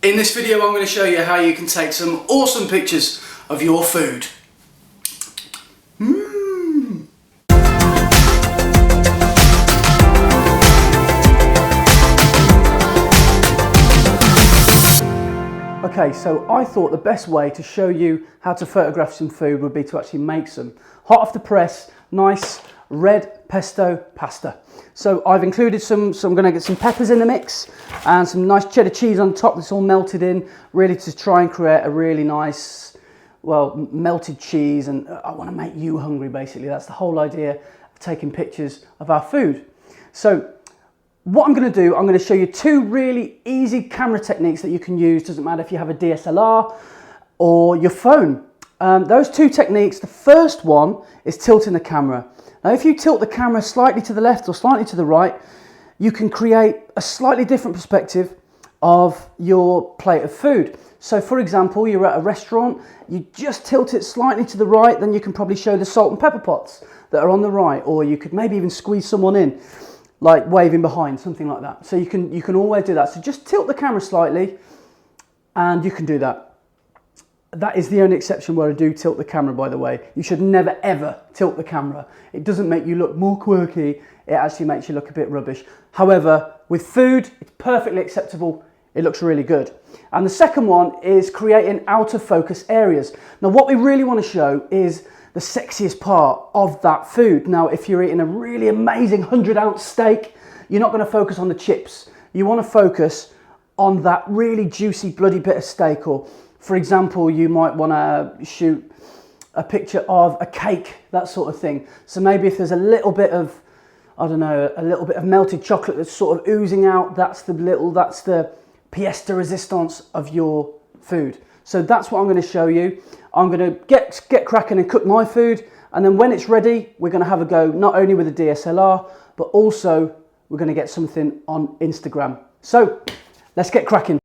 In this video I'm going to show you how you can take some awesome pictures of your food. Okay, so I thought the best way to show you how to photograph some food would be to actually make some hot off the press, nice red pesto pasta. So I've included I'm going to get some peppers in the mix and some nice cheddar cheese on top that's all melted in, really to try and create a really nice, well, melted cheese. And I want to make you hungry, basically. That's the whole idea of taking pictures of our food. So what I'm going to do, I'm going to show you two really easy camera techniques that you can use. Doesn't matter if you have a DSLR or your phone. Those two techniques, the first one is tilting the camera. Now if you tilt the camera slightly to the left or slightly to the right, you can create a slightly different perspective of your plate of food. So for example, you're at a restaurant, you just tilt it slightly to the right, then you can probably show the salt and pepper pots that are on the right, or you could maybe even squeeze someone in, like waving behind, something like that. So you can always do that. So just tilt the camera slightly and you can do that. That is the only exception where I do tilt the camera, by the way. You should never ever tilt the camera. It doesn't make you look more quirky, it actually makes you look a bit rubbish. However, with food, it's perfectly acceptable. It looks really good. And the second one is creating out of focus areas. Now what we really want to show is the sexiest part of that food. Now if you're eating a really amazing 100-ounce steak, you're not going to focus on the chips. You want to focus on that really juicy bloody bit of steak. Or for example, you might want to shoot a picture of a cake, that sort of thing. So maybe if there's a little bit of, I don't know, a little bit of melted chocolate that's sort of oozing out, that's the pièce de résistance of your food. So that's what I'm going to show you. I'm going to get cracking and cook my food, and then when it's ready, we're going to have a go not only with the DSLR, but also we're going to get something on Instagram. So let's get cracking.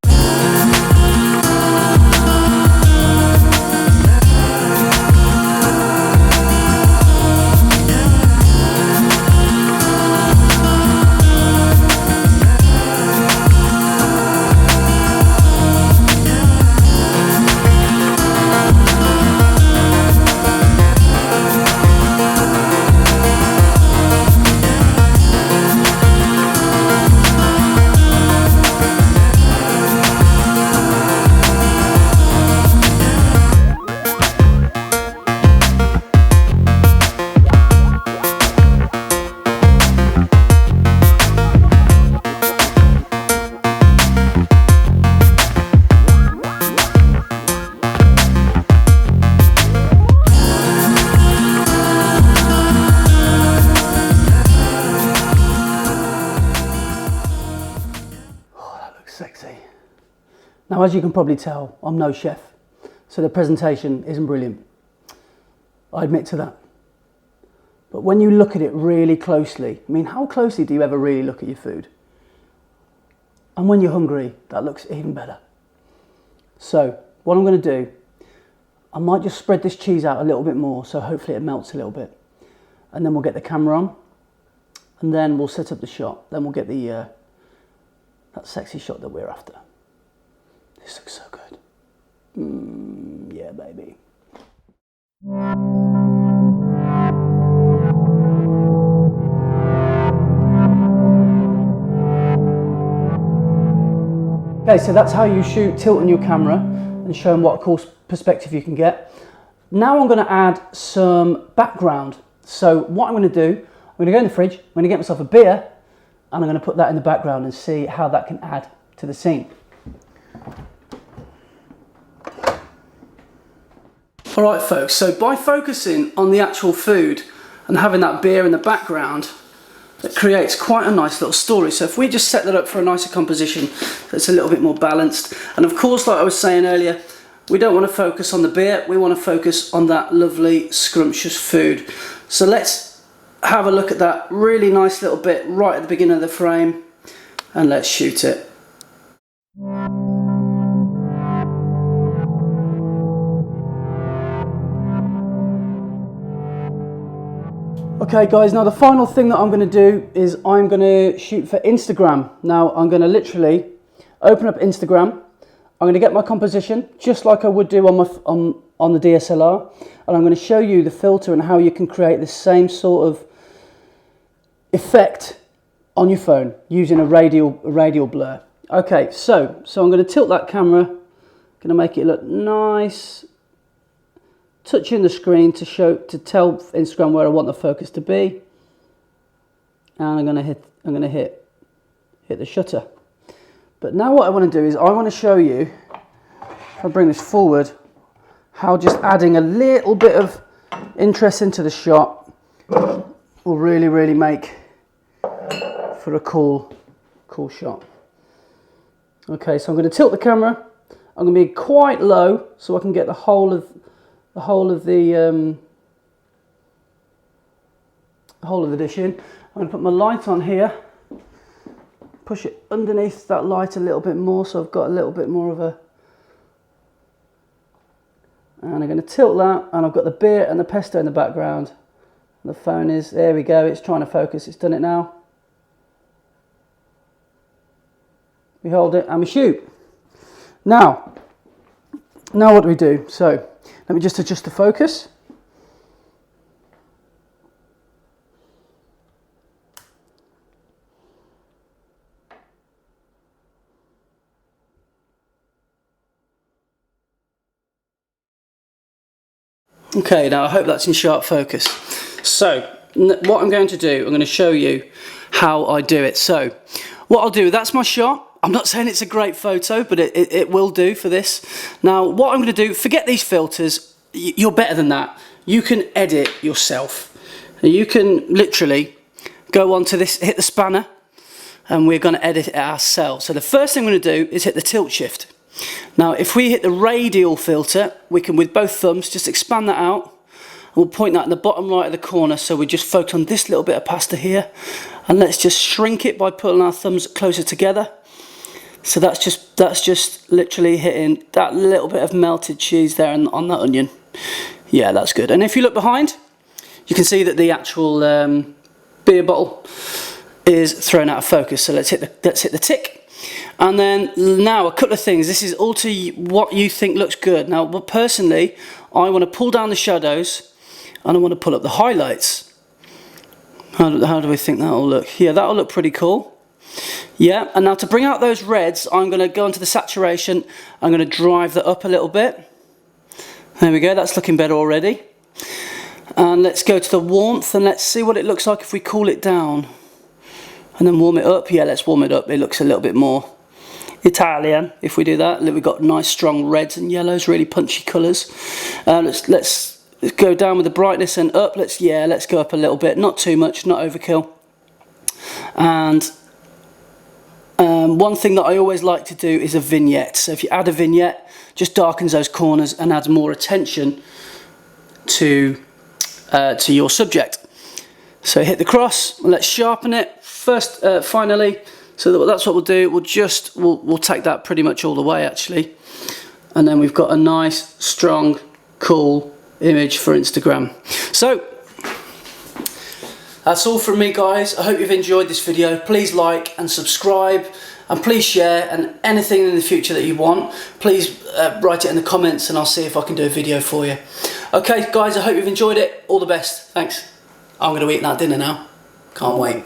Sexy. Now as you can probably tell, I'm no chef, so the presentation isn't brilliant. I admit to that. But when you look at it really closely, I mean, how closely do you ever really look at your food? And when you're hungry, that looks even better. So what I'm going to do, I might just spread this cheese out a little bit more, so hopefully it melts a little bit. And then we'll get the camera on, and then we'll set up the shot. Then we'll get the that sexy shot that we're after. This looks so good. Yeah, baby. Okay, so that's how you shoot tilting your camera and showing what course perspective you can get. Now I'm going to add some background. So what I'm going to do, I'm going to go in the fridge, I'm going to get myself a beer, and I'm going to put that in the background and see how that can add to the scene. Alright folks, so by focusing on the actual food and having that beer in the background, it creates quite a nice little story. So if we just set that up for a nicer composition that's a little bit more balanced, and of course, like I was saying earlier, we don't want to focus on the beer, we want to focus on that lovely scrumptious food. So let's have a look at that really nice little bit right at the beginning of the frame, and let's shoot it. Okay guys, now the final thing that I'm going to do is I'm going to shoot for Instagram. Now I'm going to literally open up Instagram, I'm going to get my composition just like I would do on the DSLR, and I'm going to show you the filter and how you can create the same sort of effect on your phone using a radial blur. Okay, so I'm going to tilt that camera, going to make it look nice, touching the screen to tell Instagram where I want the focus to be, and I'm going to hit the shutter. But now what I want to do is I want to show you, if I bring this forward, how just adding a little bit of interest into the shot will really make for a cool shot. Okay, so I'm going to tilt the camera. I'm going to be quite low so I can get the whole of the dish in. I'm going to put my light on here, push it underneath that light a little bit more so I've got a little bit more of a, and I'm going to tilt that, and I've got the beer and the pesto in the background. The phone is, there we go, it's trying to focus, it's done it now. We hold it and we shoot. Now what do we do? So let me just adjust the focus. Okay, now I hope that's in sharp focus. So what I'm going to do, I'm going to show you how I do it. So what I'll do, that's my shot. I'm not saying it's a great photo, but it will do for this. Now what I'm going to do, forget these filters, you're better than that. You can edit yourself. You can literally go onto this, hit the spanner, and we're going to edit it ourselves. So the first thing I'm going to do is hit the tilt shift. Now if we hit the radial filter, we can with both thumbs just expand that out. We'll point that in the bottom right of the corner, so we just focus on this little bit of pasta here, and let's just shrink it by putting our thumbs closer together. So that's just literally hitting that little bit of melted cheese there on that onion. Yeah, that's good. And if you look behind, you can see that the actual beer bottle is thrown out of focus. So let's hit the tick. And then now a couple of things. This is all to what you think looks good. Now, personally, I want to pull down the shadows and I want to pull up the highlights. How do we think that'll look? Yeah, that'll look pretty cool. Yeah, and now to bring out those reds, I'm going to go into the saturation. I'm going to drive that up a little bit. There we go, that's looking better already. And let's go to the warmth and let's see what it looks like if we cool it down. And then warm it up. Yeah, let's warm it up. It looks a little bit more Italian if we do that. Look, we've got nice strong reds and yellows, really punchy colours. Let's go down with the brightness and up. Let's go up a little bit, not too much, not overkill. And one thing that I always like to do is a vignette. So if you add a vignette, just darkens those corners and adds more attention to your subject. So hit the cross, let's sharpen it first, finally. So that's what we'll do. We'll take that pretty much all the way actually, and then we've got a nice, strong, cool image for Instagram. So that's all from me, guys. I hope you've enjoyed this video. Please like and subscribe, and please share, and anything in the future that you want, please write it in the comments and I'll see if I can do a video for you. Okay guys, I hope you've enjoyed it. All the best. Thanks. I'm going to eat that dinner now. Can't wait.